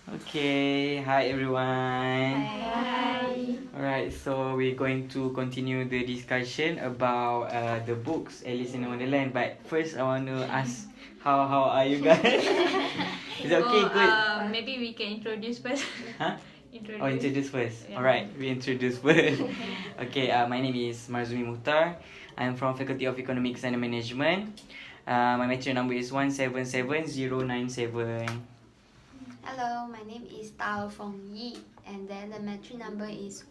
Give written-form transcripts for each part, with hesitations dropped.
Okay, hi everyone. Hi. Alright, so we're going to continue the discussion about the books Alice in Wonderland. But first, I want to ask, how are you guys? Is it okay? Good. Maybe we can introduce first. Huh? Introduce first. Yeah. Alright, we introduce first. Okay, my name is Marzumi Muhtar. I'm from Faculty of Economics and Management. My matric number is 177097. Hello, my name is Tao Feng Yi, and then the matric number is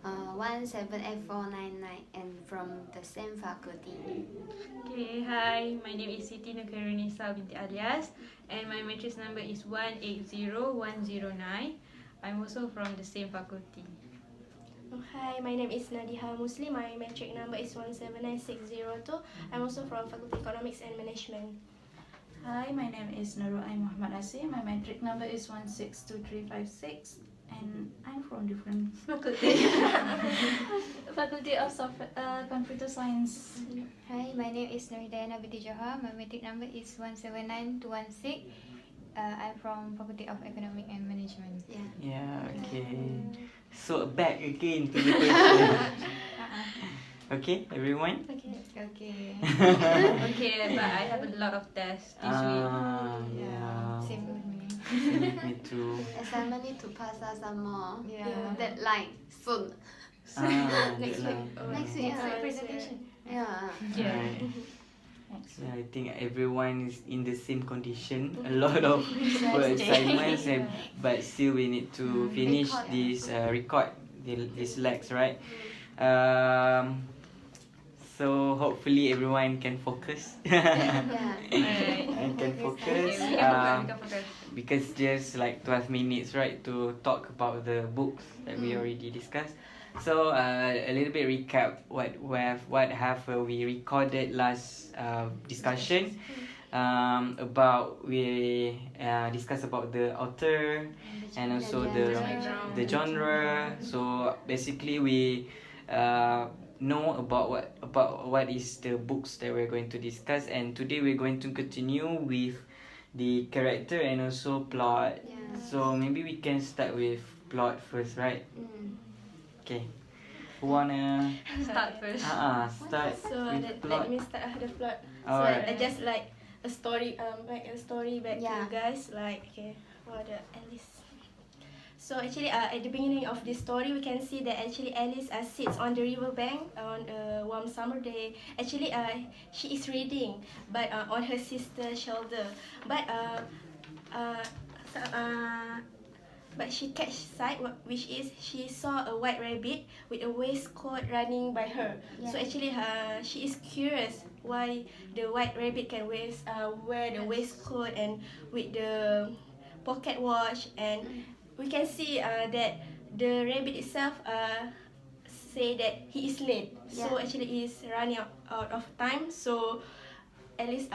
178499, and from the same faculty. Okay, hi. My name is Siti Nukairunisa binti Alias, and my matrix number is 180109. I'm also from the same faculty. Hi, my name is Nadiha Muslim. My matric number is 179602. I'm also from Faculty Economics and Management. Hi, my name is Nurul Ain Muhammad Asim. My matric number is 162356 and I'm from different faculty. Faculty of Computer Science. Hi, my name is Noridayana binti Johar. My matric number is 179216. I'm from Faculty of Economic and Management. Yeah, okay. So back again to the question. Okay, everyone? Okay. Okay. Okay, but I have a lot of tests this week. Yeah. Same with me. Me too. Assignment need to pass us some more. Yeah. Deadline soon. Next week. Next week, presentation. Yeah. Yeah. Right. So I think everyone is in the same condition. A lot of assignments, but still we need to finish this record this legs, right? So hopefully everyone can focus. Alright. And can focus. Okay, we can focus. Because just like 12 minutes, right, to talk about the books that we already discussed. So a little bit recap what have we recorded last discussion about we discussed about the author and also the genre. So basically we know about what is the books that we're going to discuss, and today we're going to continue with the character and also plot. So maybe we can start with plot first, right? Okay. Who wanna Start first. start So with plot? let me start the plot. Alright. So I just like a story, like a story back to Yeah. you guys. Like Alice. So actually, at the beginning of this story, we can see that actually Alice sits on the riverbank on a warm summer day. Actually, she is reading, but on her sister's shoulder. But but she catch sight, which is she saw a white rabbit with a waistcoat running by her. So actually, she is curious why the white rabbit can wear the waistcoat and with the pocket watch, and we can see that the rabbit itself say that he is late. So actually he is running out of time. So Alice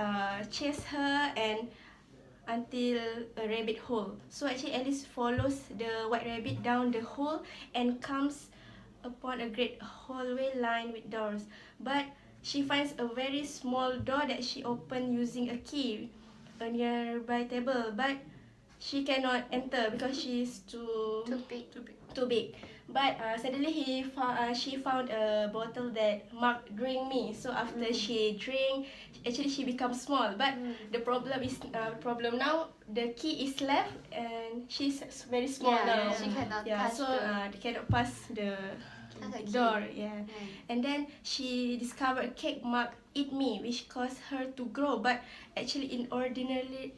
chase her and until a rabbit hole. So actually Alice follows the white rabbit down the hole and comes upon a great hallway lined with doors. But she finds a very small door that she opened using a key, a nearby table. But she cannot enter because she is too big. But suddenly she found a bottle that marked "Drink Me." So after she drink, actually she becomes small. But the problem now, the key is left and she's very small now. She cannot touch so they cannot pass the door. And then she discovered a cake marked "Eat Me," which caused her to grow, but actually in ordinarily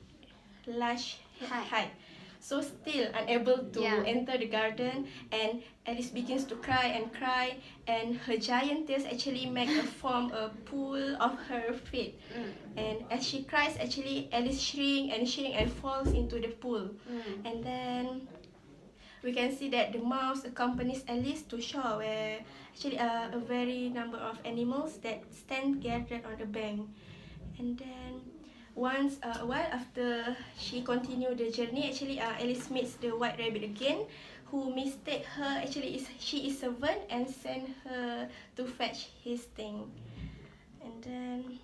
large height. So still unable to enter the garden, and Alice begins to cry, and her giant tears actually form a pool of her feet. And as she cries, actually Alice shrink and falls into the pool. And then we can see that the mouse accompanies Alice to shore, where actually a very number of animals that stand gathered on the bank. And then once a while after she continued the journey, actually Alice meets the white rabbit again, who mistake her actually she is servant and send her to fetch his thing. And then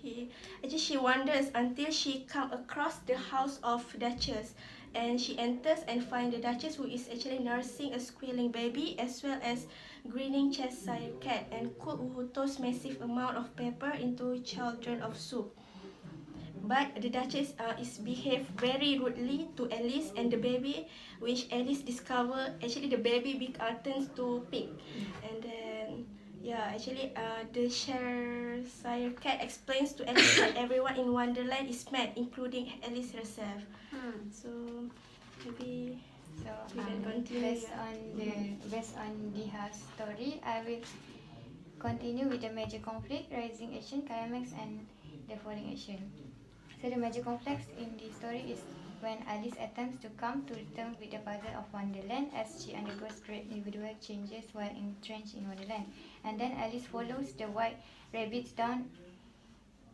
she wanders until she come across the house of Duchess, and she enters and find the Duchess, who is actually nursing a squealing baby, as well as grinning Cheshire cat, and cook who toss massive amount of pepper into children of soup. But the Duchess is behaved very rudely to Alice and the baby, which Alice discover actually the baby turns to pig. And then the Cheshire cat explains to Alice that everyone in Wonderland is mad, including Alice herself. So maybe So we can continue. based on Diha's story, I will continue with the major conflict, rising action, climax, and the falling action. So the major conflict in the story is when Alice attempts to come to terms with the puzzle of Wonderland as she undergoes great individual changes while entrenched in Wonderland. And then Alice follows the white rabbit down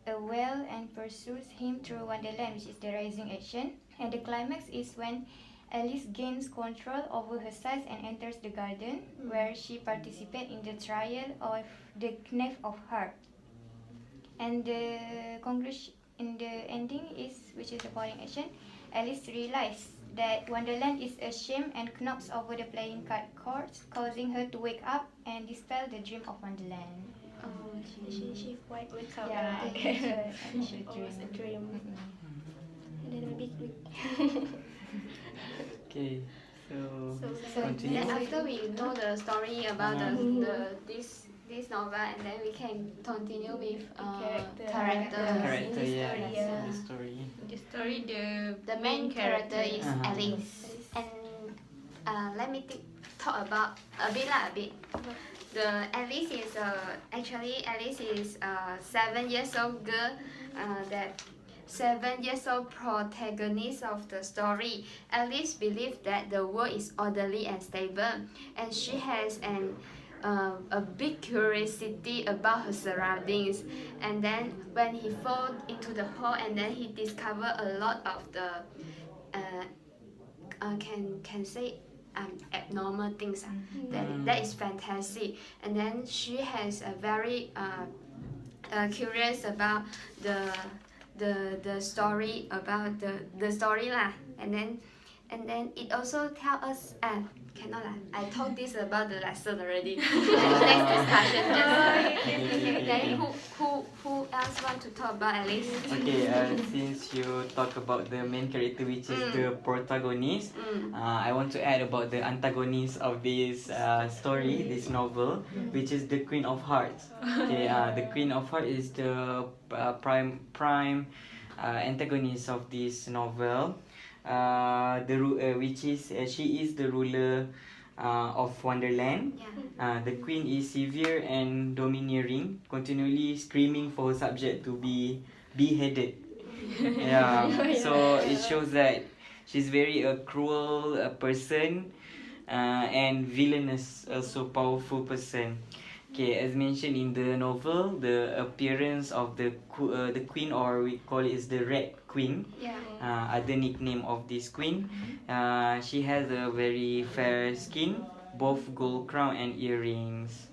a well and pursues him through Wonderland, which is the rising action. And the climax is when Alice gains control over her size and enters the garden, where she participates in the trial of the Knave of Hearts. And the conclusion in the ending is, which is the falling action, Alice realizes that Wonderland is a shame and knocks over the playing card courts, causing her to wake up and dispel the dream of Wonderland. She quite wake up. Yeah, She always a dream. And then maybe Okay, So continue. then after we know the story about this novel, and then we can continue with character. Character, yeah, story, so the story. The story, The main character is Uh-huh. Alice, and let me talk about a bit. The Alice is Alice is a 7 years old girl, that 7 years old protagonist of the story. Alice believes that the world is orderly and stable, and she has a big curiosity about her surroundings. And then when he falls into the hole, and then he discover a lot of the can say abnormal things. That is fantastic. And then she has a very curious about the story about the story lah. And then it also tell us cannot lah. I told this about the lesson already. Next discussion. Then who else want to talk about Alice? Okay, since you talk about the main character, which is the protagonist, I want to add about the antagonist of this story, this novel, which is the Queen of Hearts. Okay, the Queen of Hearts is the prime antagonist of this novel. Which is she is the ruler of Wonderland. The queen is severe and domineering, continually screaming for her subject to be beheaded. So it shows that she's very cruel person, and villainous, also powerful person. Okay, as mentioned in the novel, the appearance of the queen, or we call it is the Red Queen. Other nickname of this queen. She has a very fair skin, both gold crown and earrings.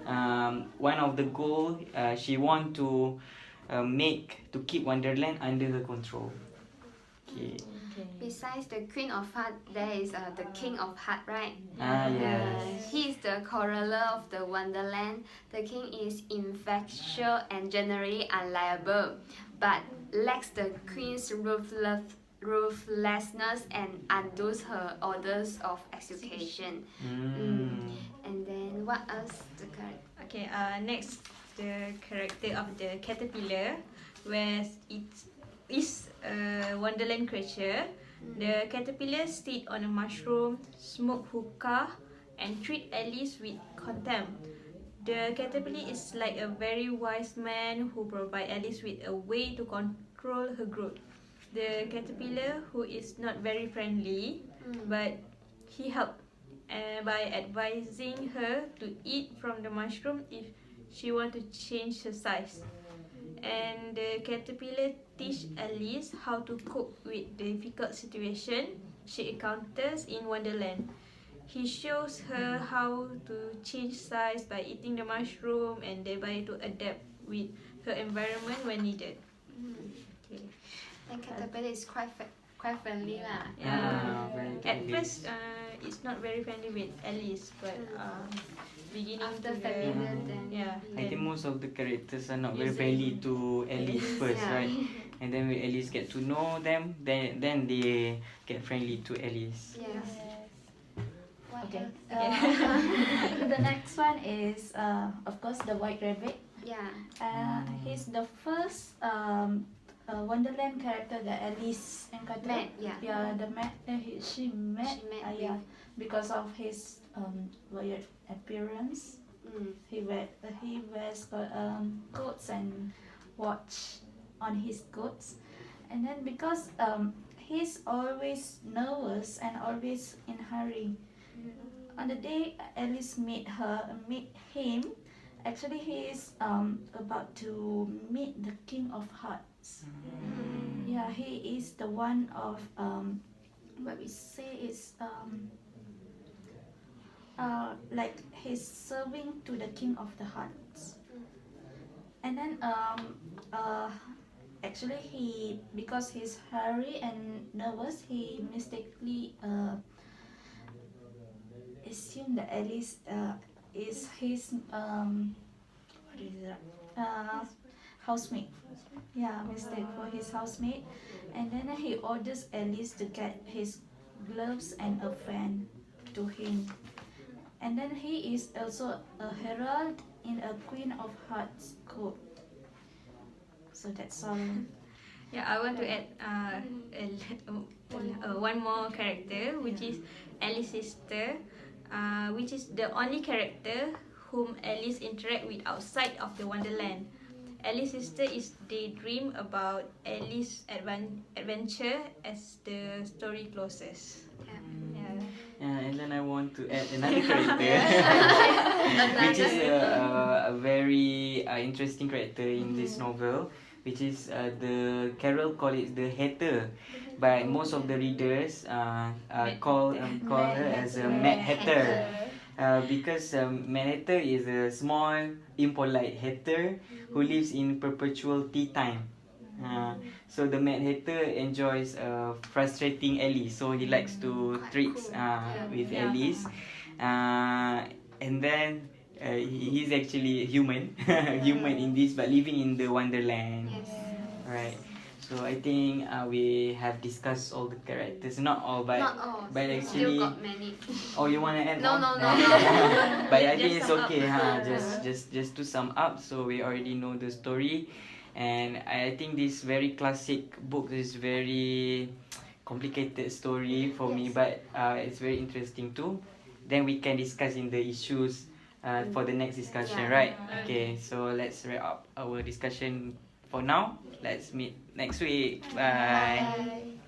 One of the goal she want to keep Wonderland under her control. Okay. Besides the Queen of Hearts, there is the King of Hearts, right? Yes. He is the controller of the Wonderland. The king is infectious and generally unliable, but lacks the queen's ruthlessness and undoes her orders of execution. And then what else? Okay, next, the character of the caterpillar, where it is a Wonderland creature. The caterpillar sit on a mushroom, smoke hookah, and treat Alice with contempt. The caterpillar is like a very wise man who provide Alice with a way to control her growth. The caterpillar, who is not very friendly, but he helped by advising her to eat from the mushroom if she want to change her size. And the caterpillar teach Alice how to cope with the difficult situation she encounters in Wonderland. He shows her how to change size by eating the mushroom, and thereby to adapt with her environment when needed. Okay. And caterpillar is quite friendly lah. Very At friendly. first, it's not very friendly with Alice, but beginning After to familiar, then I think most of the characters are not very Usually- friendly to Alice first, Yeah. right? And then when Alice get to know them, then they get friendly to Alice. Yes. What Okay. else? The next one is of course the White Rabbit. Yeah. He's the first Wonderland character that Alice encountered. Met, yeah. Yeah, she met. She met Yeah, because of his weird appearance. He wears coats and watch on his coats, and then because he's always nervous and always in hurry. On the day Alice meet him, actually he is about to meet the King of Hearts. Yeah, he is the one of what we say is like he's serving to the King of the Hearts. And then actually because he's hurry and nervous, he mistakenly assumed that Alice is his what is that housemate. Yeah, mistake for his housemate. And then he orders Alice to get his gloves and a fan to him. And then he is also a herald in a Queen of Hearts court. So that's all. Yeah, I want to add one more character, which is Alice's sister, which is the only character whom Alice interact with outside of the Wonderland. Alice's sister is daydream about Alice's adventure as the story closes. Yeah, and then I want to add another character, which is a very interesting character in this novel, which is the Carroll call it the Hatter, but most of the readers call her as a Mad Hatter. Because Mad Hatter is a small, impolite hatter who lives in perpetual tea time. So the Mad Hatter enjoys frustrating Alice, so he likes to tricks with Alice, and then he's actually human, human in this, but living in the Wonderland. Right. So I think we have discussed all the characters, not all, but Still actually. got many. Oh, you wanna add No, more? no, no. But I think it's okay, Just to sum up, so we already know the story, and I think this very classic book is very complicated story for me, but it's very interesting too. Then we can discuss in the issues for the next discussion, right? Okay, so let's wrap up our discussion for now. Let's meet next week. Bye. Bye.